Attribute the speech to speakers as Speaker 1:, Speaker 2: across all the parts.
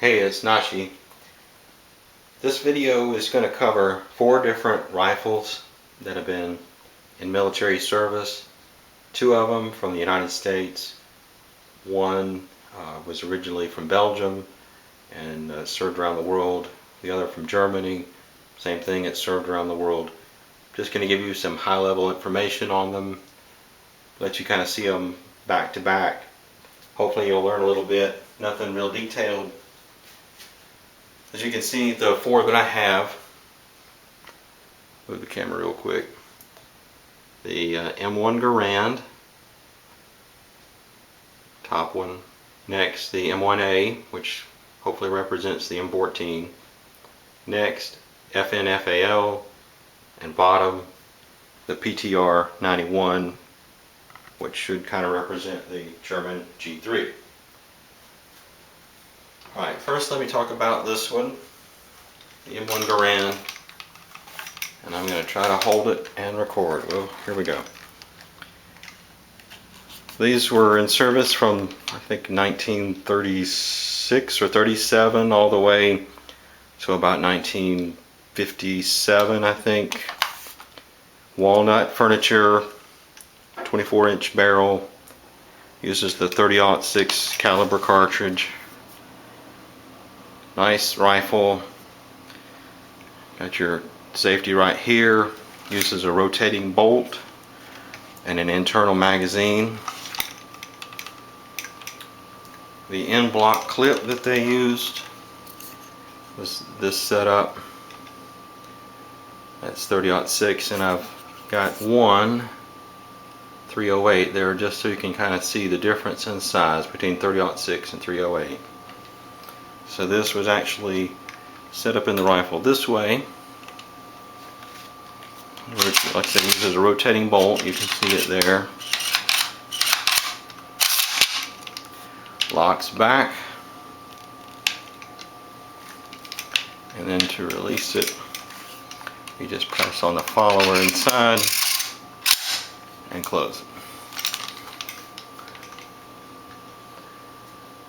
Speaker 1: Hey, it's Nashi. This video is going to cover 4 different rifles that have been in military service. 2 of them from the United States. One was originally from Belgium and served around the world. The other from Germany. Same thing, it served around the world. Just going to give you some high-level information on them. Let you kind of see them back to back. Hopefully you'll learn a little bit. Nothing real detailed. As you can see, the 4 that I have, move the camera real quick, the M1 Garand, top one, next the M1A, which hopefully represents the M14, next FAL, and bottom the PTR-91, which should kind of represent the German G3. Alright, first let me talk about this one, the M1 Garand, and I'm going to try to hold it and record. Well, here we go. These were in service from, I think, 1936 or 37 all the way to about 1957, I think. Walnut furniture, 24-inch barrel, uses the 30-06 caliber cartridge. Nice rifle. Got your safety right here. Uses a rotating bolt and an internal magazine. The end block clip that they used was this setup. That's 30-06, and I've got one 308 there just so you can kind of see the difference in size between 30-06 and 308. So this was actually set up in the rifle this way. Like I said, it uses a rotating bolt. You can see it there. Locks back. And then to release it, you just press on the follower inside and close it.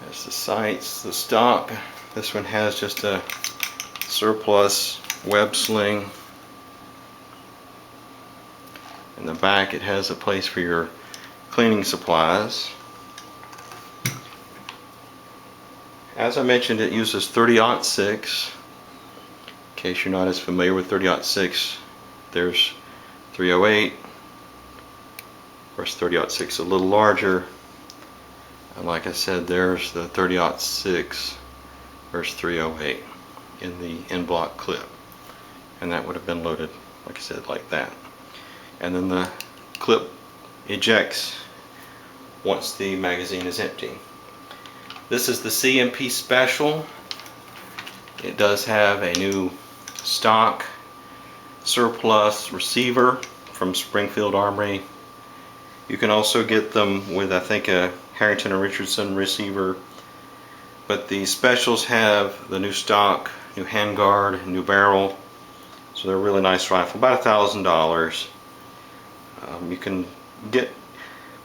Speaker 1: There's the sights, the stock. This one has just a surplus web sling. In the back it has a place for your cleaning supplies. As I mentioned, it uses 30-06. In case you're not as familiar with 30-06, there's 308. Of course, 30-06 a little larger. And like I said, there's the 30-06 versus 308 in the end block clip. And that would have been loaded, like I said, like that. And then the clip ejects once the magazine is empty. This is the CMP Special. It does have a new stock surplus receiver from Springfield Armory. You can also get them with, I think, a Harrington and Richardson receiver, but the specials have the new stock, new handguard, new barrel, so they're a really nice rifle, about $1,000. You can get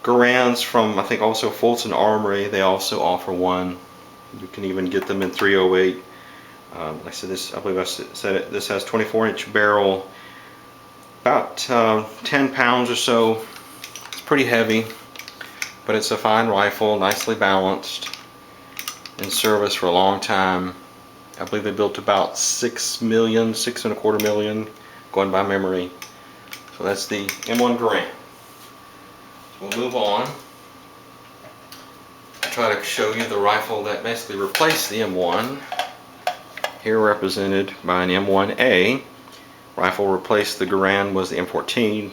Speaker 1: Garands from, I think, also Fulton Armory. They also offer one. You can even get them in 308. Like I said, this, I believe I said it, this has 24-inch barrel, about 10 pounds or so. It's pretty heavy, but it's a fine rifle, nicely balanced, in service for a long time. I believe they built about 6 million, 6.25 million, going by memory. So that's the M1 Garand. So we'll move on. I'll try to show you the rifle that basically replaced the M1. Here represented by an M1A. Rifle replaced the Garand was the M14.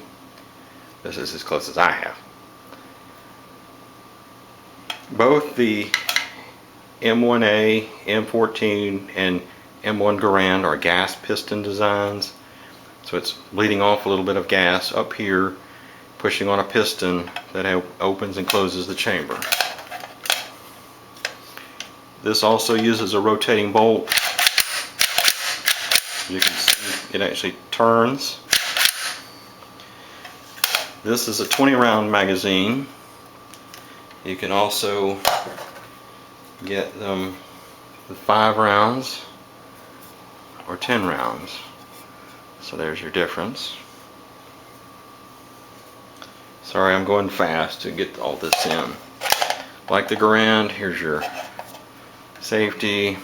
Speaker 1: This is as close as I have. Both the M1A, M14, and M1 Garand are gas piston designs. So it's bleeding off a little bit of gas up here, pushing on a piston that opens and closes the chamber. This also uses a rotating bolt. You can see it actually turns. This is a 20-round magazine. You can also get them with 5 rounds or 10 rounds. So there's your difference. Sorry, I'm going fast to get all this in. Like the Garand, here's your safety.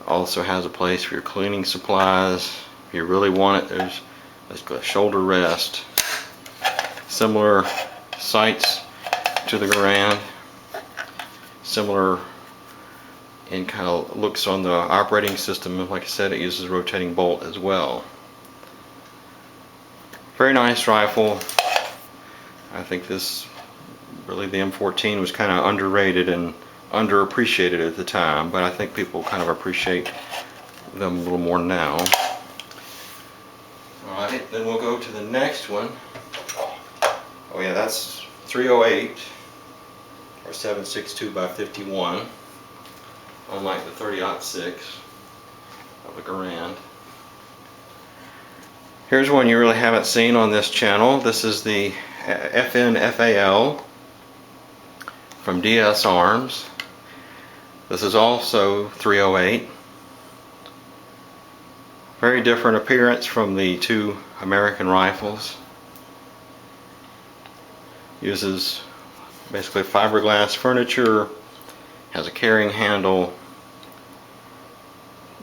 Speaker 1: Also has a place for your cleaning supplies. If you really want it, there's a shoulder rest. Similar sights to the Garand. Similar in kind of looks on the operating system. Like I said, it uses a rotating bolt as well. Very nice rifle. I think this, really the M14 was kind of underrated and underappreciated at the time, but I think people kind of appreciate them a little more now. Alright, then we'll go to the next one. Oh yeah, that's 308 or 7.62 by 51, unlike the 30-06 of the Garand. Here's one you really haven't seen on this channel. This is the FAL from DS Arms. This is also 308. Very different appearance from the two American rifles. Uses basically fiberglass furniture, has a carrying handle,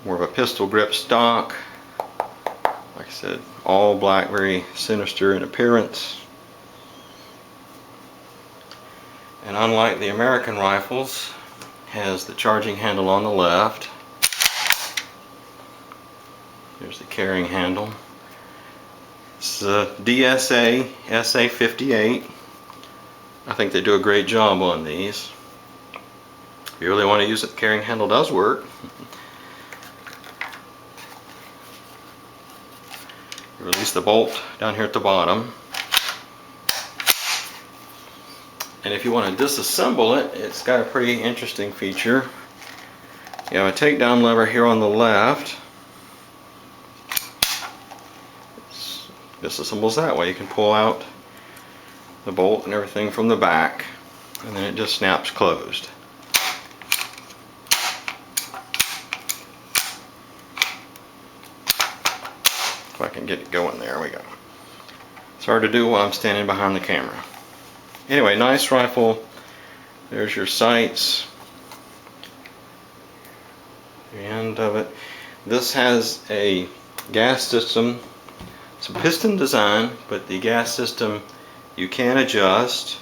Speaker 1: more of a pistol grip stock. Like I said, all black, very sinister in appearance. And unlike the American rifles, has the charging handle on the left. There's the carrying handle. It's a DSA SA58. I think they do a great job on these. If you really want to use it, the carrying handle does work. You release the bolt down here at the bottom. And if you want to disassemble it, it's got a pretty interesting feature. You have a takedown lever here on the left. It disassembles that way. You can pull out the bolt and everything from the back, and then it just snaps closed. If I can get it going, there we go. It's hard to do while I'm standing behind the camera. Anyway, nice rifle. There's your sights. The end of it. This has a gas system. It's a piston design, but the gas system you can adjust.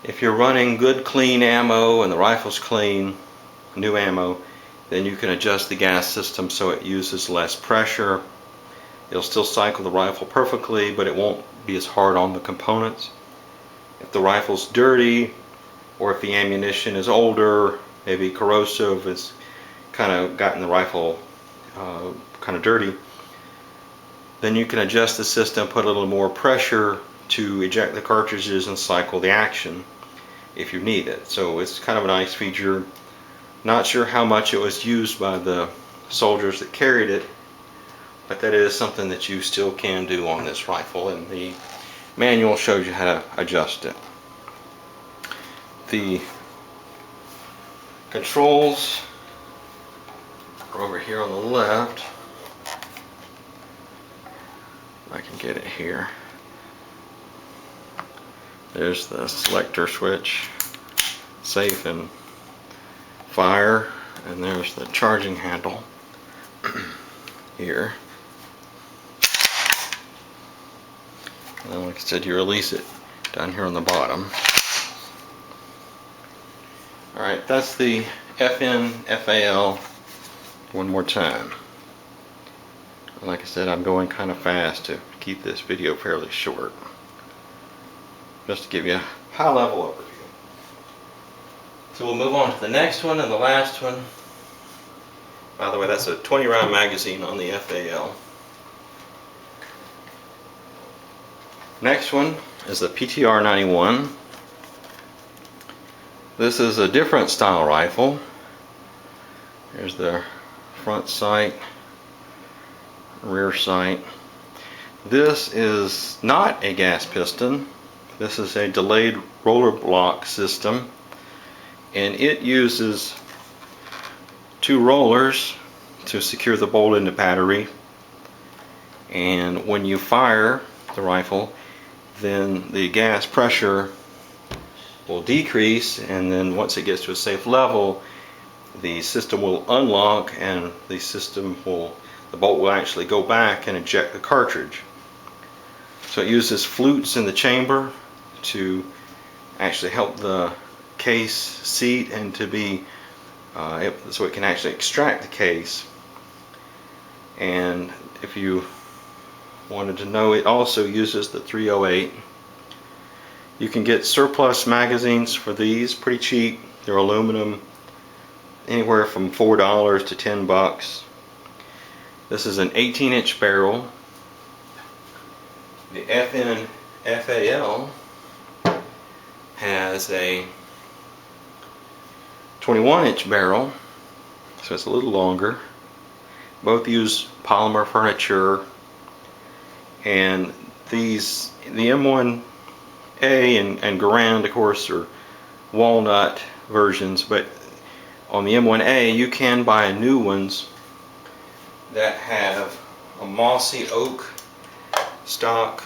Speaker 1: If you're running good clean ammo and the rifle's clean, new ammo, then you can adjust the gas system so it uses less pressure. It'll still cycle the rifle perfectly, but it won't be as hard on the components. If the rifle's dirty, or if the ammunition is older, maybe corrosive, it's kind of gotten the rifle kind of dirty, then you can adjust the system, put a little more pressure to eject the cartridges and cycle the action if you need it. So it's kind of a nice feature. Not sure how much it was used by the soldiers that carried it, but that is something that you still can do on this rifle, and the manual shows you how to adjust it. The controls are over here on the left. I can get it here. There's the selector switch, safe and fire, and there's the charging handle here. And then, like I said, you release it down here on the bottom. Alright, that's the FAL one more time. Like I said, I'm going kind of fast to keep this video fairly short, just to give you a high level overview. So we'll move on to the next one and the last one. By the way, that's a 20 round magazine on the FAL. Next one is the PTR-91. This is a different style rifle. Here's the front sight, rear sight. This is not a gas piston. This is a delayed roller block system. and it uses 2 rollers to secure the bolt in the battery, and when you fire the rifle, then the gas pressure will decrease, and then once it gets to a safe level, the system will unlock and the bolt will actually go back and eject the cartridge. So it uses flutes in the chamber to actually help the case seat and to be so it can actually extract the case. And if you wanted to know, it also uses the 308. You can get surplus magazines for these pretty cheap. They're aluminum, anywhere from $4 to $10. This is an 18-inch barrel. The FAL has a 21-inch barrel, so it's a little longer. Both use polymer furniture, and the M1A and Garand, of course, are walnut versions, but on the M1A you can buy new ones that have a mossy oak stock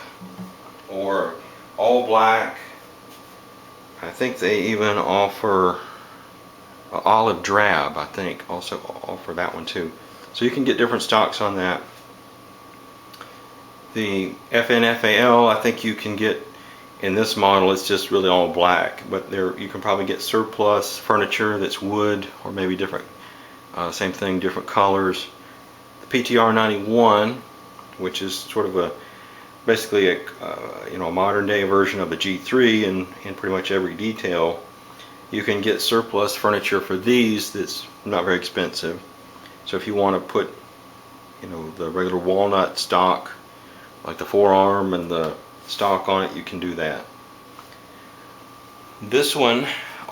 Speaker 1: or all black. I think they even offer olive drab, I think also offer that one too. So you can get different stocks on that. The FAL, I think you can get in this model, it's just really all black, but there you can probably get surplus furniture that's wood or maybe different, same thing, different colors. The PTR-91, which is sort of basically a modern day version of a G3 in pretty much every detail. You can get surplus furniture for these that's not very expensive. So if you want to put the regular walnut stock, like the forearm and the stock on it, you can do that. This one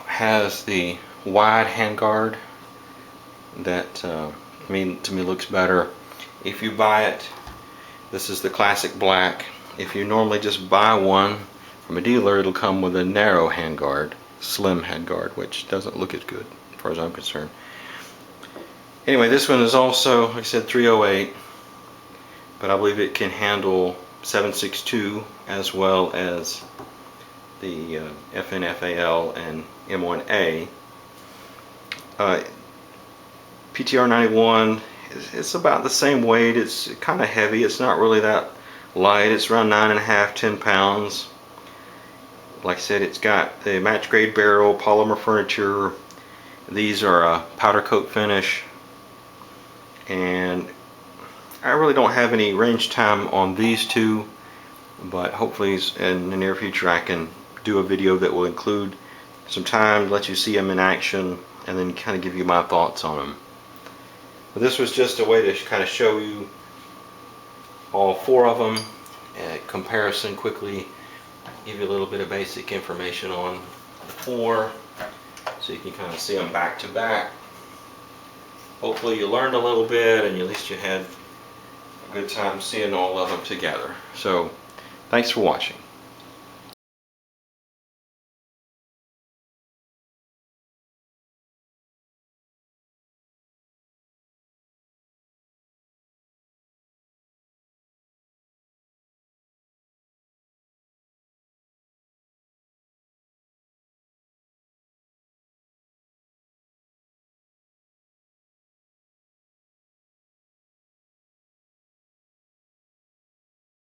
Speaker 1: has the wide handguard that to me looks better. If you buy it, this is the classic black. If you normally just buy one from a dealer, it'll come with a narrow handguard, slim handguard, which doesn't look as good as far as I'm concerned. Anyway, this one is also, like I said, 308, but I believe it can handle 7.62 as well as the FAL and M1A. PTR-91, it's about the same weight. It's kind of heavy. It's not really that light. It's around 9.5, 10 pounds. Like I said, it's got the match grade barrel, polymer furniture. These are a powder coat finish, and I really don't have any range time on these two, but hopefully in the near future I can do a video that will include some time, let you see them in action, and then kind of give you my thoughts on them. But this was just a way to kind of show you all 4 of them, comparison quickly, give you a little bit of basic information on the 4, so you can kind of see them back to back. Hopefully you learned a little bit, and at least you had a good time seeing all of them together. So thanks for watching.